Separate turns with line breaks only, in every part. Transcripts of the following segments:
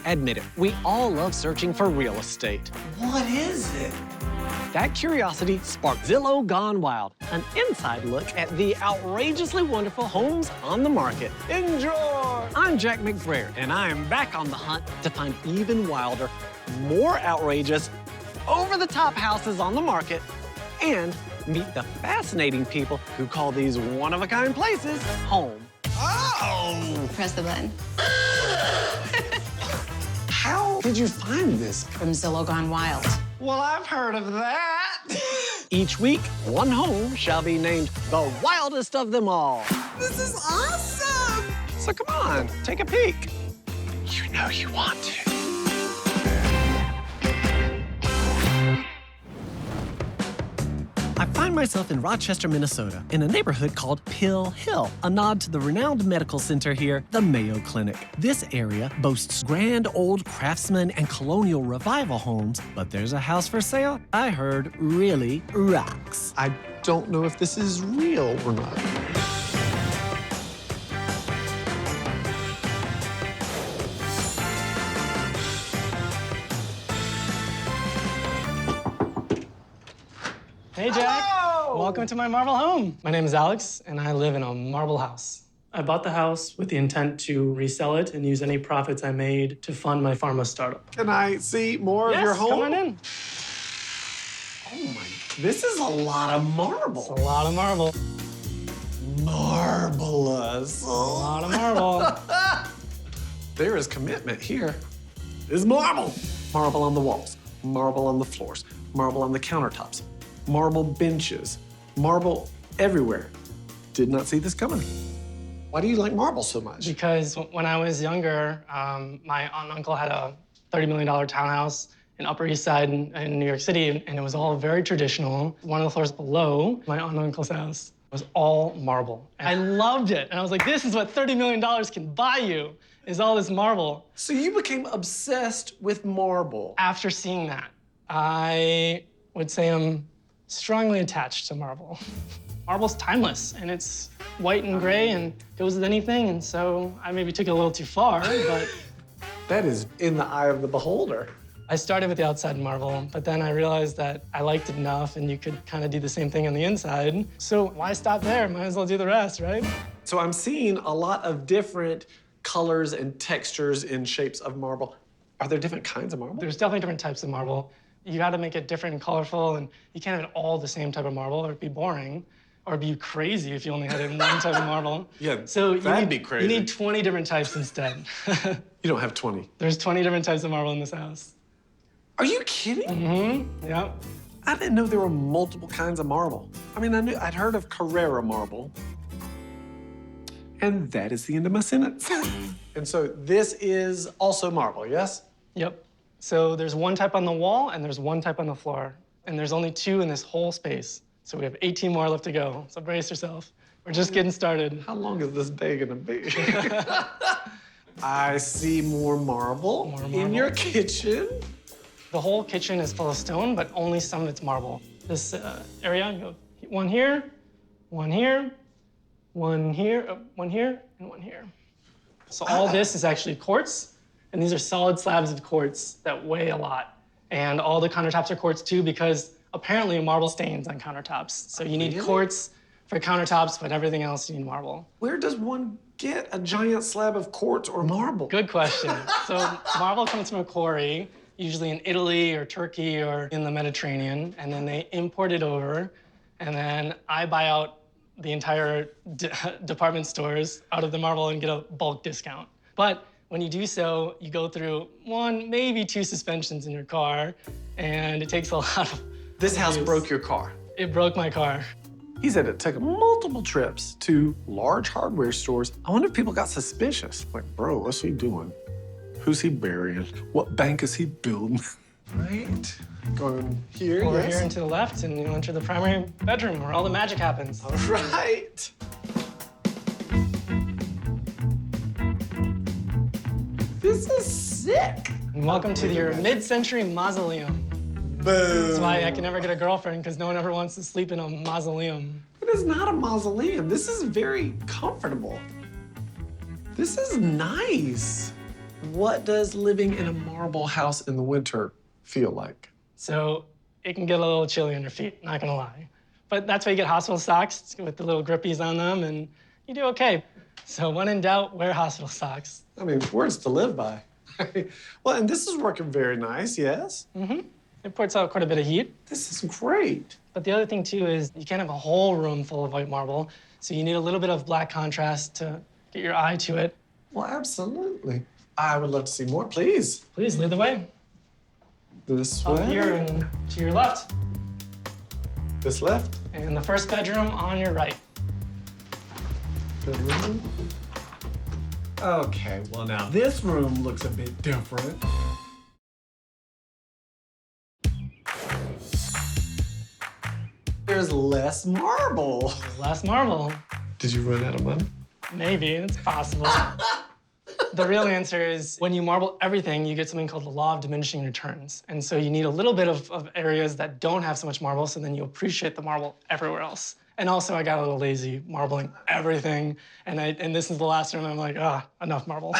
Admit it, we all love searching for real estate.
What is it?
That curiosity sparked Zillow Gone Wild, an inside look at the outrageously wonderful homes on the market. Enjoy! I'm Jack McBrayer, and I am back on the hunt to find even wilder, more outrageous, over-the-top houses on the market and meet the fascinating people who call these one-of-a-kind places home.
Oh!
Press the button.
How did you find this?
From Zillow Gone Wild.
Well, I've heard of that.
Each week, one home shall be named the wildest of them all.
This is awesome!
So come on, take a peek. You know you want to. I find myself in Rochester, Minnesota, in a neighborhood called Pill Hill, a nod to the renowned medical center here, the Mayo Clinic. This area boasts grand old craftsman and colonial revival homes, but there's a house for sale I heard really rocks.
I don't know if this is real or not.
Hey, Jack.
Hello!
Welcome to my marble home. My name is Alex, and I live in a marble house. I bought the house with the intent to resell it and use any profits I made to fund my pharma startup.
Can I see more of your home?
Come on in.
Oh my, this is a lot of marble.
It's a lot of marble.
Marvelous.
A lot of marble.
There is commitment here. This is marble. Marble on the walls, marble on the floors, marble on the countertops, marble benches, marble everywhere. Did not see this coming. Why do you like marble so much?
Because when I was younger, my aunt and uncle had a $30 million townhouse in Upper East Side in New York City, and it was all very traditional. One of the floors below my aunt and uncle's house was all marble. And I loved it, and I was like, this is what $30 million can buy you, is all this marble.
So you became obsessed with marble.
After seeing that, I would say I'm strongly attached to marble. Marble's timeless, and it's white and gray and goes with anything, and so I maybe took it a little too far, but...
That is in the eye of the beholder.
I started with the outside marble, but then I realized that I liked it enough and you could kind of do the same thing on the inside. So why stop there? Might as well do the rest, right?
So I'm seeing a lot of different colors and textures and shapes of marble. Are there different kinds of marble?
There's definitely different types of marble. You got to make it different and colorful, and you can't have it all the same type of marble, or it'd be boring, or it'd be crazy if you only had it in one type of marble.
Yeah,
so
that'd be crazy.
You need 20 different types instead.
You don't have 20.
There's 20 different types of marble in this house.
Are you kidding?
Mm-hmm, yep.
I didn't know there were multiple kinds of marble. I mean, I'd heard of Carrara marble. And that is the end of my sentence. And so this is also marble, yes?
Yep. So there's one type on the wall and there's one type on the floor. And there's only 2 in this whole space. So we have 18 more left to go. So brace yourself. We're just getting started.
How long is this day gonna be? I see more marble in your kitchen.
The whole kitchen is full of stone, but only some of it's marble. This area, you go one here, one here, one here, one here, and one here. So all this is actually quartz, and these are solid slabs of quartz that weigh a lot. And all the countertops are quartz too, because apparently marble stains on countertops. So you need quartz for countertops, but everything else you need marble.
Where does one get a giant slab of quartz or marble?
Good question. So marble comes from a quarry, usually in Italy or Turkey or in the Mediterranean, and then they import it over, and then I buy out the entire department stores out of the marble and get a bulk discount. But when you do so, you go through 1, maybe 2 suspensions in your car, and it takes a lot of
This house
abuse.
broke your car.
It broke my car.
He said it took multiple trips to large hardware stores. I wonder if people got suspicious. Like, bro, what's he doing? Who's he burying? What bank is he building? Right? Going here,
Over
yes.
here and to the left, and you'll enter the primary bedroom where all the magic happens.
All right. This is sick.
And welcome to your mid-century mausoleum.
Boom.
That's why I can never get a girlfriend, because no one ever wants to sleep in a mausoleum.
It is not a mausoleum. This is very comfortable. This is nice. What does living in a marble house in the winter feel like?
So it can get a little chilly on your feet, not gonna lie. But that's why you get hospital socks with the little grippies on them, and you do okay. So when in doubt, wear hospital socks.
I mean, words to live by. Well, and this is working very nice, yes?
Mm-hmm. It puts out quite a bit of heat.
This is great.
But the other thing, too, is you can't have a whole room full of white marble, so you need a little bit of black contrast to get your eye to it.
Well, absolutely. I would love to see more, please.
Please, lead the way.
This
Up
way.
here and to your left.
This left.
And the first bedroom on your right.
Bedroom. Okay, well now this room looks a bit different. There's less marble.
Last marble.
Did you run out of money?
Maybe, it's possible. The real answer is when you marble everything, you get something called the law of diminishing returns. And so you need a little bit of areas that don't have so much marble, so then you appreciate the marble everywhere else. And also, I got a little lazy marbling everything. And this is the last room, I'm like, enough marble.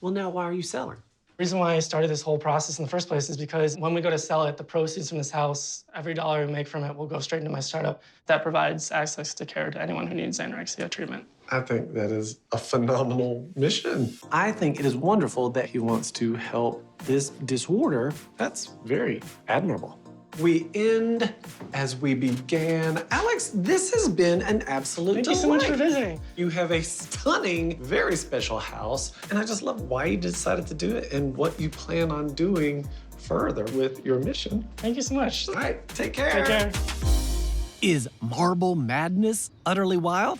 Well, now why are you selling?
The reason why I started this whole process in the first place is because when we go to sell it, the proceeds from this house, every dollar we make from it will go straight into my startup that provides access to care to anyone who needs anorexia treatment.
I think that is a phenomenal mission. I think it is wonderful that he wants to help this disorder. That's very admirable. We end as we began. Alex, this has been an absolute
Thank you so much for visiting.
You have a stunning, very special house, and I just love why you decided to do it and what you plan on doing further with your mission.
Thank you so much.
All right, take care.
Take care.
Is marble madness utterly wild?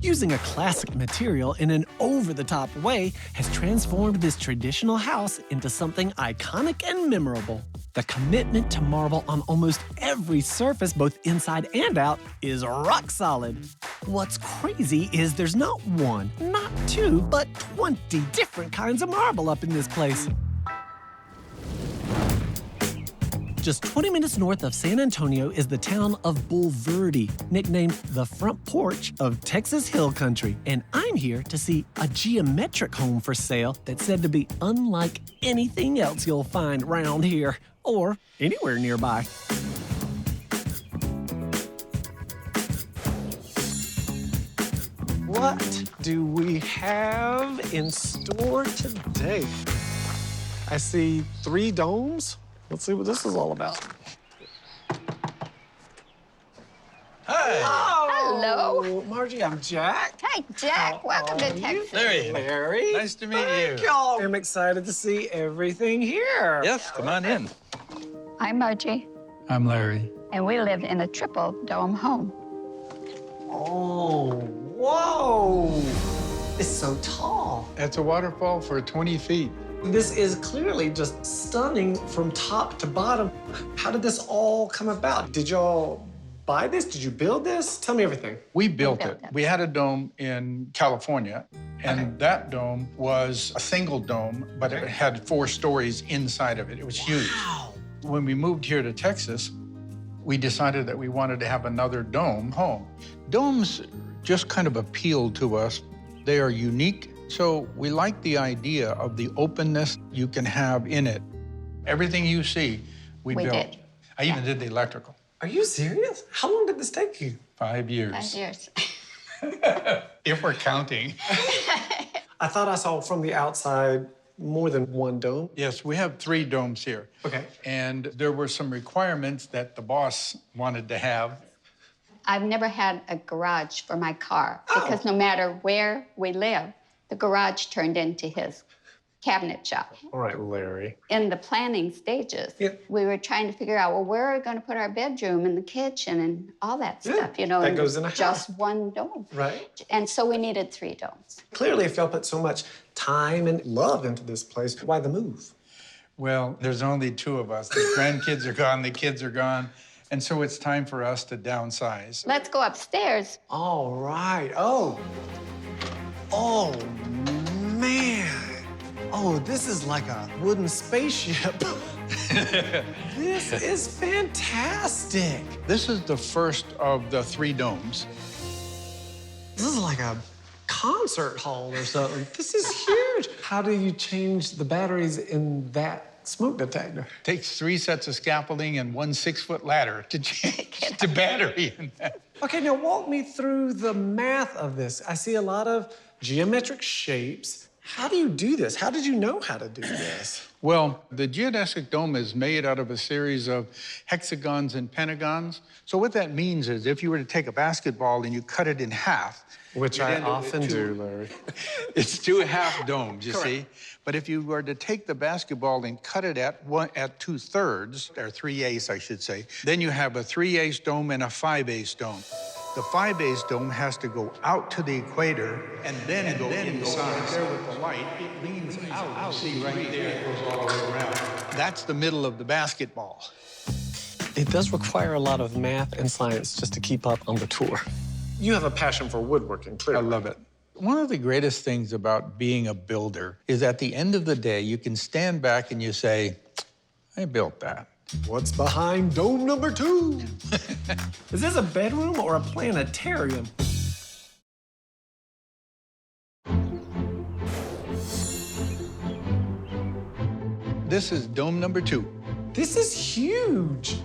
Using a classic material in an over-the-top way has transformed this traditional house into something iconic and memorable. The commitment to marble on almost every surface, both inside and out, is rock solid. What's crazy is there's not one, not two, but 20 different kinds of marble up in this place. Just 20 minutes north of San Antonio is the town of Bulverde, nicknamed the front porch of Texas Hill Country. And I'm here to see a geometric home for sale that's said to be unlike anything else you'll find around here or anywhere nearby.
What do we have in store today? I see 3 domes. Let's see what this is all about.
Hi.
Hello.
Margie, I'm Jack.
Hi, Jack. Welcome to Texas.
There you are.
Larry.
Nice to meet
Thank
you.
y'all. I'm excited to see everything here.
Yes, come on in.
I'm Margie,
I'm Larry.
and we live in a triple dome home.
Oh, whoa. It's so tall.
It's a waterfall for 20 feet.
This is clearly just stunning from top to bottom. How did this all come about? Did y'all buy this? Did you build this? Tell me everything.
We built
built
it.
it.
We had a dome in California, and that dome was a single dome, but it had 4 stories inside of it. It was huge.
Wow.
When we moved here to Texas, we decided that we wanted to have another dome home. Domes just kind of appealed to us. They are unique, so we like the idea of the openness you can have in it. Everything you see, we built.
did.
I even did the electrical.
Are you serious? How long did this take you?
5 years.
5 years.
If we're counting.
I thought I saw from the outside more than 1 dome.
Yes, we have 3 domes here.
Okay.
And there were some requirements that the boss wanted to have.
I've never had a garage for my car because no matter where we live, the garage turned into his cabinet shop.
All right, Larry.
In the planning stages, we were trying to figure out, well, where are we going to put our bedroom and the kitchen and all that stuff, you know?
that
and
goes in a house.
just 1 dome.
Right.
And so we needed 3 domes.
Clearly, if y'all put so much time and love into this place, why the move?
Well, there's only 2 of us. The grandkids are gone, the kids are gone. And so it's time for us to downsize.
Let's go upstairs.
All right. Oh, man. Oh, this is like a wooden spaceship. This is fantastic.
This is the first of the 3 domes.
This is like a concert hall or something. This is huge. How do you change the batteries in that smoke detector?
Takes 3 sets of scaffolding and 1 6-foot ladder to change the battery in that.
Okay, now walk me through the math of this. I see a lot of geometric shapes. How do you do this? How did you know how to do this?
Well, the geodesic dome is made out of a series of hexagons and pentagons. So what that means is if you were to take a basketball and you cut it in half,
Which I often do, Larry.
It's 2 half domes, you see? But if you were to take the basketball and cut it at 2/3, or 3/8, I should say, then you have a 3/8 dome and a 5/8 dome. The 5/8 dome has to go out to the equator and then go inside. Right there with the light, it leans out. You see right there, it goes all the way around. That's the middle of the basketball.
It does require a lot of math and science just to keep up on the tour. You have a passion for woodworking,
I
clearly.
love it. One of the greatest things about being a builder is at the end of the day, you can stand back and you say, I built that.
What's behind dome number 2? Is this a bedroom or a planetarium?
This is dome number 2.
This is huge.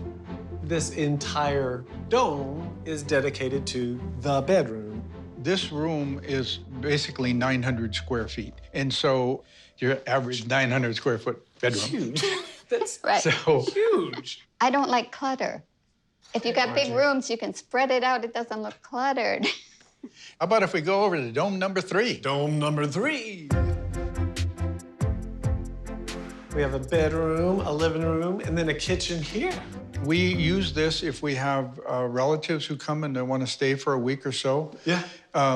This entire dome is dedicated to the bedroom.
This room is basically 900 square feet. And so your average 900 square foot bedroom.
Huge. That's
Right.
So
huge.
I don't like clutter. If you got big rooms, you can spread it out. It doesn't look cluttered.
how about if we go over to dome number 3?
Dome number 3. We have a bedroom, a living room, and then a kitchen here.
We use this if we have relatives who come and they want to stay for a week or so.
Yeah.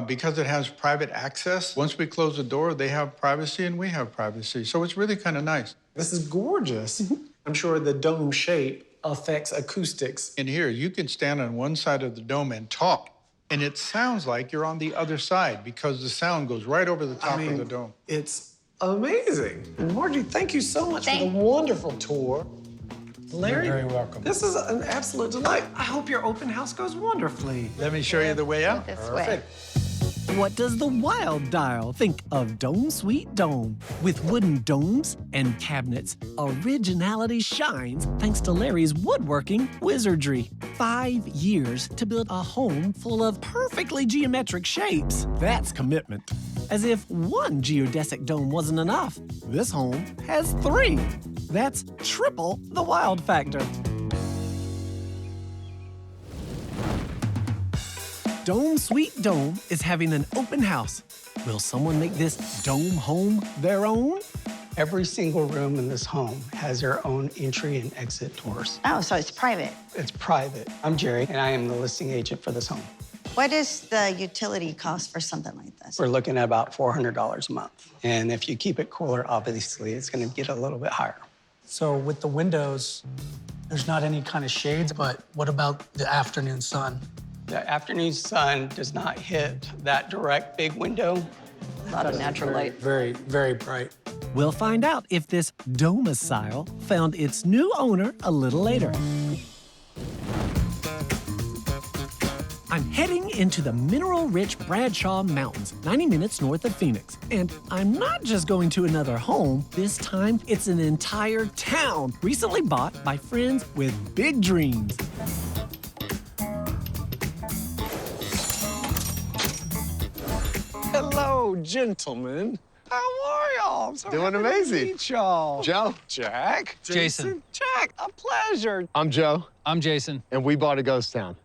Because it has private access. Once we close the door, they have privacy and we have privacy. So it's really kind of nice.
This is gorgeous. I'm sure the dome shape affects acoustics.
In here, you can stand on one side of the dome and talk. And it sounds like you're on the other side because the sound goes right over the top of the dome.
It's amazing. And Margie, thank you so much for the wonderful tour. Larry,
You're very welcome.
This is an absolute delight. I hope your open house goes wonderfully.
Let me show you the way out.
This way.
What does the Wild Dial think of Dome Sweet Dome? With wooden domes and cabinets, originality shines thanks to Larry's woodworking wizardry. 5 years to build a home full of perfectly geometric shapes. That's commitment. As if one geodesic dome wasn't enough, this home has 3. That's triple the wild factor. Dome Sweet Dome is having an open house. Will someone make this dome home their own?
Every single room in this home has their own entry and exit doors.
Oh, so it's private.
It's private. I'm Jerry, and I am the listing agent for this home.
What is the utility cost for something like this?
We're looking at about $400 a month. And if you keep it cooler, obviously, it's going to get a little bit higher.
So with the windows, there's not any kind of shades, but what about the afternoon sun?
The afternoon sun does not hit that direct big window.
A lot of natural light.
Very, very bright.
We'll find out if this domicile found its new owner a little later. I'm heading into the mineral-rich Bradshaw Mountains, 90 minutes north of Phoenix. And I'm not just going to another home. This time, it's an entire town, recently bought by friends with big dreams.
Hello, gentlemen. How are y'all? I'm so
Doing
happy to
amazing.
meet y'all.
Joe.
Jack.
Jason.
Jack, a pleasure.
I'm Joe,
I'm Jason.
and we bought a ghost town.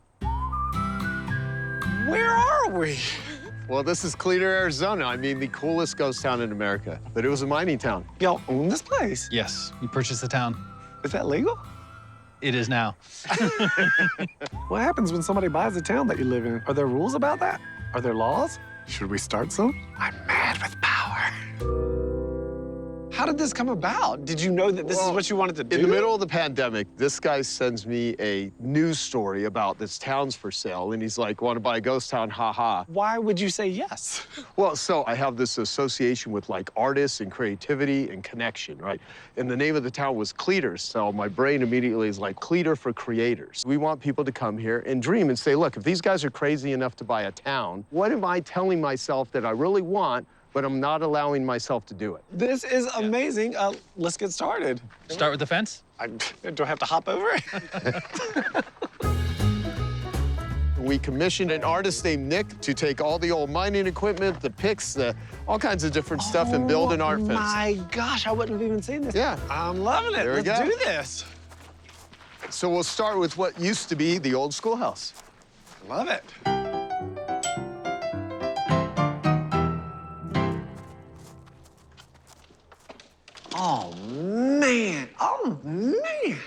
Where are we?
Well, this is Cleaner, Arizona. I mean, the coolest ghost town in America. But it was a mining town.
Y'all own this place?
Yes, we purchased the town.
Is that legal?
It is now.
What happens when somebody buys a town that you live in? Are there rules about that? Are there laws? Should we start some? I'm mad with power. How did this come about? Did you know that this is what you wanted to do?
In the middle of the pandemic, this guy sends me a news story about this town's for sale, and he's like, want to buy a ghost town, ha.
Why would you say yes?
Well, so I have this association with like artists and creativity and connection, right? And the name of the town was Cleator, so my brain immediately is like Cleator for creators. We want people to come here and dream and say, look, if these guys are crazy enough to buy a town, what am I telling myself that I really want, but I'm not allowing myself to do it?
This is amazing. Let's get started.
Start with the fence?
Do I have to hop over it?
We commissioned an artist named Nick to take all the old mining equipment, the picks, all kinds of different stuff and build an art fence.
Oh my gosh, I wouldn't have even seen this.
Yeah.
I'm loving it.
There we
Let's
go.
do this.
So we'll start with what used to be the old schoolhouse.
Love it. Oh, man. Oh, man.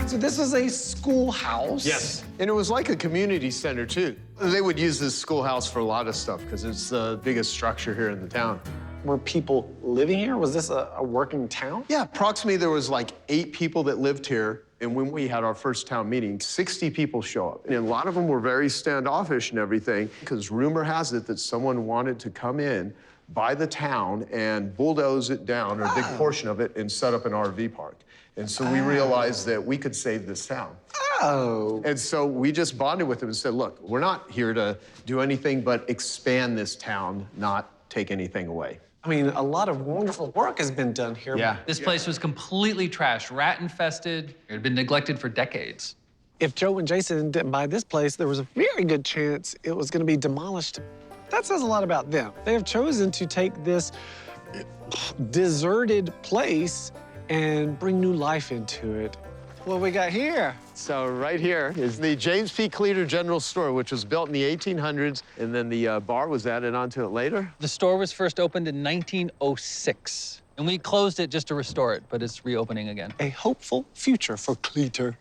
So this was a schoolhouse?
Yes. And it was like a community center, too. They would use this schoolhouse for a lot of stuff because it's the biggest structure here in the town.
Were people living here? Was this a working town?
Yeah, approximately there was like 8 people that lived here. And when we had our first town meeting, 60 people show up. And a lot of them were very standoffish and everything because rumor has it that someone wanted to come in, buy the town, and bulldoze it down, or a big portion of it, and set up an RV park. And so we realized that we could save this town.
Oh.
And so we just bonded with them and said, look, we're not here to do anything but expand this town, not take anything away.
I mean, a lot of wonderful work has been done here.
Yeah.
This place was completely trashed, rat-infested. It had been neglected for decades.
If Joe and Jason didn't buy this place, there was a very good chance it was going to be demolished. That says a lot about them. They have chosen to take this deserted place and bring new life into it. What we got here?
So right here is the James P. Cleator General Store, which was built in the 1800s, and then the bar was added onto it later.
The store was first opened in 1906, and we closed it just to restore it, but it's reopening again.
A hopeful future for Cleator.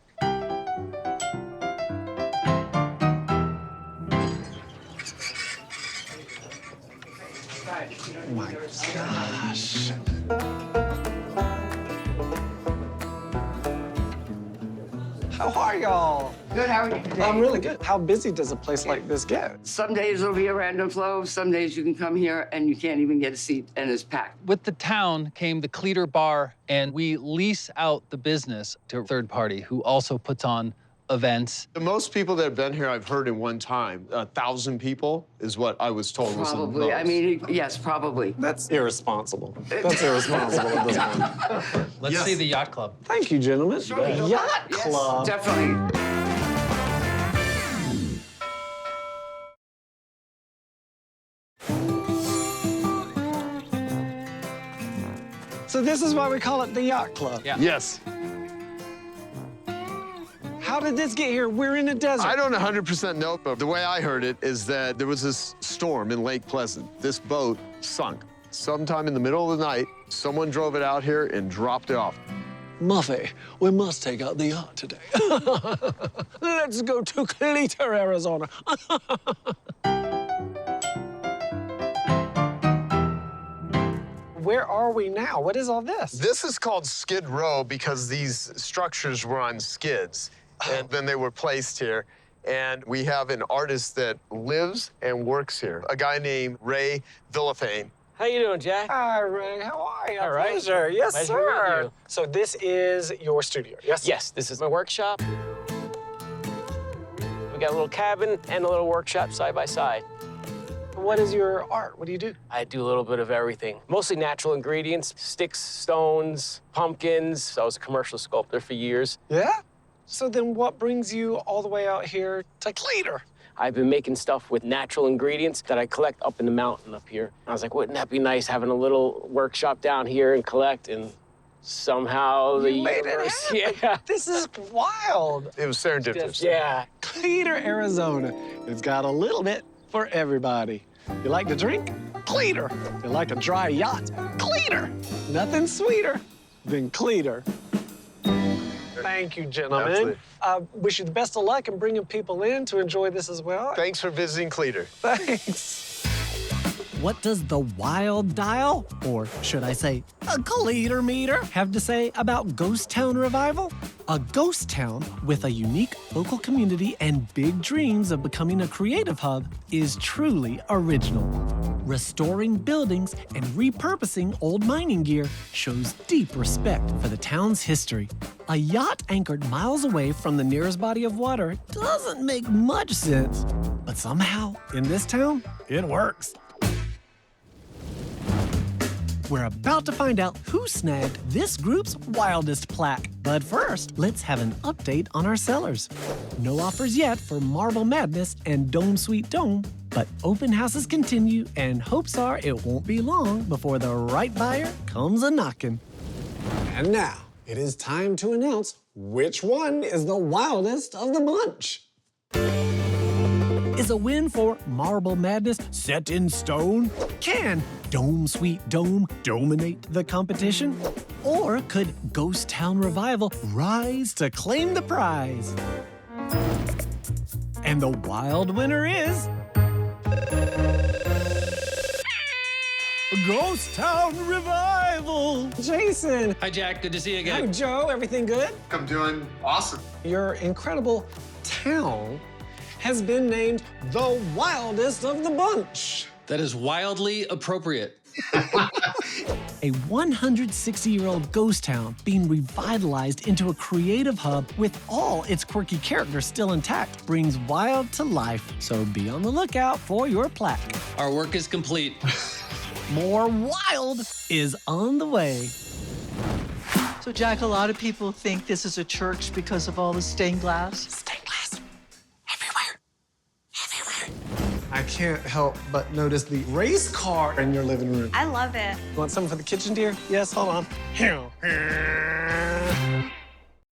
Oh my gosh. How are y'all?
Good, how are you today?
I'm really good. How busy does a place like this get?
Some days it'll be a random flow. Some days you can come here and you can't even get a seat and it's packed.
With the town came the Cleator Bar, and we lease out the business to a third party who also puts on events.
The most people that have been here, I've heard in one time, 1,000 people is what I was told was the
Probably. I
most.
mean, yes, probably.
That's irresponsible. That's irresponsible at this point.
Let's
Yes.
see the yacht club.
Thank you, gentlemen. Yacht
Yes,
Club.
definitely.
So this is why we call it the Yacht Club.
Yeah.
Yes.
How did this get here? We're in a desert.
I don't 100% know, but the way I heard it is that there was this storm in Lake Pleasant. This boat sunk. Sometime in the middle of the night, someone drove it out here and dropped it off.
Muffy, we must take out the yacht today. Let's go to Cleator, Arizona. Where are we now? What is all this?
This is called Skid Row because these structures were on skids, and then they were placed here. And we have an artist that lives and works here, a guy named Ray Villafane.
How you doing, Jack?
Hi, Ray. How are you?
All right.
Pleasure. Yes,
Pleasure
sir.
meeting you.
So this is your studio, yes?
Yes, this is my workshop. We got a little cabin and a little workshop side by side.
What is your art? What do you do?
I do a little bit of everything. Mostly natural ingredients, sticks, stones, pumpkins. I was a commercial sculptor for years.
Yeah? So then what brings you all the way out here to Cleator?
I've been making stuff with natural ingredients that I collect up in the mountain up here. I was like, wouldn't that be nice having a little workshop down here and collect? And somehow the
You made it
universe,
happen.
yeah.
This is wild.
It was serendipitous.
Yeah.
Cleator, Arizona. It's got a little bit for everybody. You like to drink? Cleator. You like to dry yacht? Cleator. Nothing sweeter than Cleator. Thank you, gentlemen. Wish you the best of luck in bringing people in to enjoy this as well.
Thanks for visiting Cleator.
Thanks.
What does the Wild Dial, or should I say a Cleater Meter, have to say about Ghost Town Revival? A ghost town with a unique local community and big dreams of becoming a creative hub is truly original. Restoring buildings and repurposing old mining gear shows deep respect for the town's history. A yacht anchored miles away from the nearest body of water doesn't make much sense, but somehow, in this town, it works. We're about to find out who snagged this group's wildest plaque. But first, let's have an update on our sellers. No offers yet for Marble Madness and Dome Sweet Dome, but open houses continue and hopes are it won't be long before the right buyer comes a-knocking.
And now, it is time to announce which one is the wildest of the bunch.
Is a win for Marble Madness set in stone? Can Dome Sweet Dome dominate the competition? Or could Ghost Town Revival rise to claim the prize? And the wild winner is... Ghost Town Revival!
Jason!
Hi, Jack. Good to see you
Hi,
again.
Joe. Everything good?
I'm doing awesome.
Your incredible town has been named the wildest of the bunch.
That is wildly appropriate.
A 160-year-old ghost town being revitalized into a creative hub with all its quirky characters still intact brings wild to life. So be on the lookout for your plaque.
Our work is complete.
More wild is on the way.
So, Jack, a lot of people think this is a church because of all the stained glass.
Stained glass everywhere.
I can't help but notice the race car in your living room.
I love it.
You want something for the kitchen, dear? Yes, hold on.